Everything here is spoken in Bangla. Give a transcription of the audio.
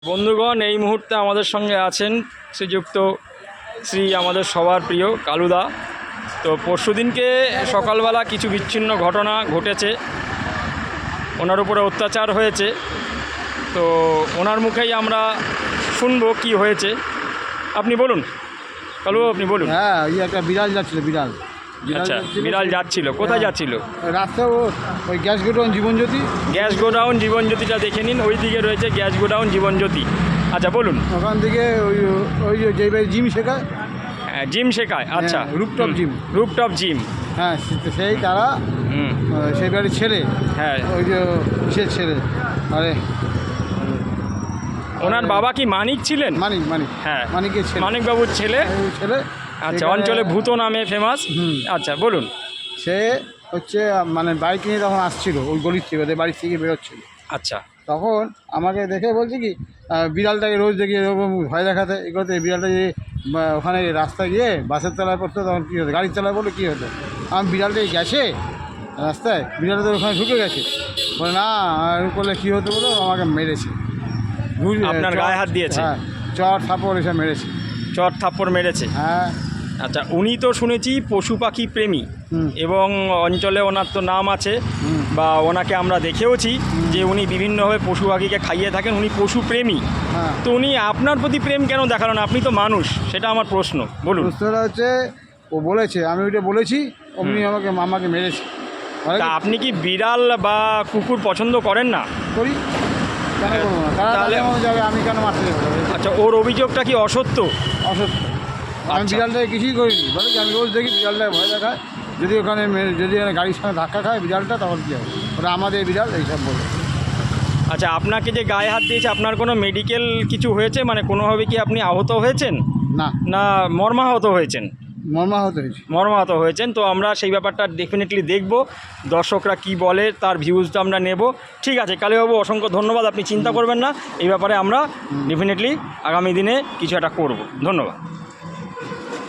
বন্ধুগণ, এই মুহূর্তে আমাদের সঙ্গে আছেন শ্রীযুক্ত শ্রী আমাদের সবার প্রিয় কালুদা। তো পরশুদিনকে সকালবেলা কিছু বিচ্ছিন্ন ঘটনা ঘটেছে, ওনার উপরে অত্যাচার হয়েছে। তো ওনার মুখেই আমরা শুনবো কি হয়েছে। আপনি বলুন কালু, আপনি বলুন। হ্যাঁ, ওই একটা বিড়াল যাচ্ছিল, বিড়াল। আচ্ছা, বিড়াল যাচ্ছিল, কোথায় যাচ্ছিল? রাস্তায় ওই gas godown Jibanjyoti. Gas godown জীবনজ্যোতিটা দেখে নিন, ওই দিকে রয়েছে গ্যাস গোডাউন জীবনজ্যোতি। আচ্ছা বলুন। ওখান থেকে ওই যেই বাড়ি জিম শেখায়, জিম শেখায়। আচ্ছা, রুপটপ জিম। রুপটপ জিম, হ্যাঁ, সেই তারা সেই বাড়ির ছেলে। হ্যাঁ, ওই যে কিসের ছেলে, আরে ওনার বাবা কি মানিক ছিলেন? মানিক, হ্যাঁ, মানিকের ছেলে, মানিকবাবুর ছেলে। ছেলে। আচ্ছা, অঞ্চলে ভূত নামে ফেমাস। আচ্ছা বলুন। সে হচ্ছে মানে বাইক নিয়ে তখন আসছিল ওই গলির থেকে, ওদের বাড়ির থেকে বেরোচ্ছিল। আচ্ছা, তখন আমাকে দেখে বলছে কি, বিড়ালটাকে রোজ দেখি এরকম ভয় দেখাতে এগোতে, বিড়ালটা যে ওখানে রাস্তায় গিয়ে বাসের তলায় পড়তো, তখন কী হতো, গাড়ির তলায় পড়লে কী হতো। আমার বিড়ালটা গেছে রাস্তায়, বিড়ালটা তো ওখানে ঢুকে গেছে, বলে না এরকম করলে কী হতো বলে আমাকে মেরেছে। আপনার গায়ে হাত দিয়েছে? হ্যাঁ, চর থাপড় এসে মেরেছে। চট থাপ্পড় মেরেছে? হ্যাঁ। আচ্ছা, উনি তো শুনেছি পশু পাখি প্রেমী, এবং অঞ্চলে ওনার তো নাম আছে, বা ওনাকে আমরা দেখেওছি যে উনি বিভিন্নভাবে পশু পাখিকে খাইয়ে থাকেন, উনি পশু প্রেমী। হ্যাঁ। তো উনি আপনার প্রতি প্রেম কেন দেখালেন? আপনি তো মানুষ, সেটা আমার প্রশ্ন। বলুন। প্রশ্নটা হচ্ছে, ও বলেছে, আমি ওইটা বলেছি, অমনি আমাকে মেরেছে। তা আপনি কি বিড়াল বা কুকুর পছন্দ করেন না? করি, কেন করবো না? তাহলে যাবে, আমি কেন মারতে যাবো? আচ্ছা, ওর অভিযোগটা কি অসত্য? অসত্য। আমি আচ্ছা। বিড়ালটাকে কিছুই করিনি, বলে কি আমি রোজ দেখি বিড়ালটাকে ভয় দেখায়, যদি ওখানে গাড়ির সঙ্গে ধাক্কা খায় বিড়ালটা, তখন কী হবে, ওটা আমাদের বিড়াল, এইসব বলে। আচ্ছা, আপনাকে যে গায়ে হাত দিয়েছে, আপনার কোনো মেডিকেল কিছু হয়েছে? মানে কোনোভাবে কি আপনি আহত হয়েছেন? না, না মর্মাহত হয়েছেন? মর্মাহত হয়েছে। মর্মাহত হয়েছেন। তো আমরা সেই ব্যাপারটা ডেফিনেটলি দেখব, দর্শকরা কি বলে তার ভিউজটা আমরা নেব। ঠিক আছে কালীবাবু, অসংখ্য ধন্যবাদ। আপনি চিন্তা করবেন না, এই ব্যাপারে আমরা ডেফিনেটলি আগামী দিনে কিছু একটা করব। ধন্যবাদ।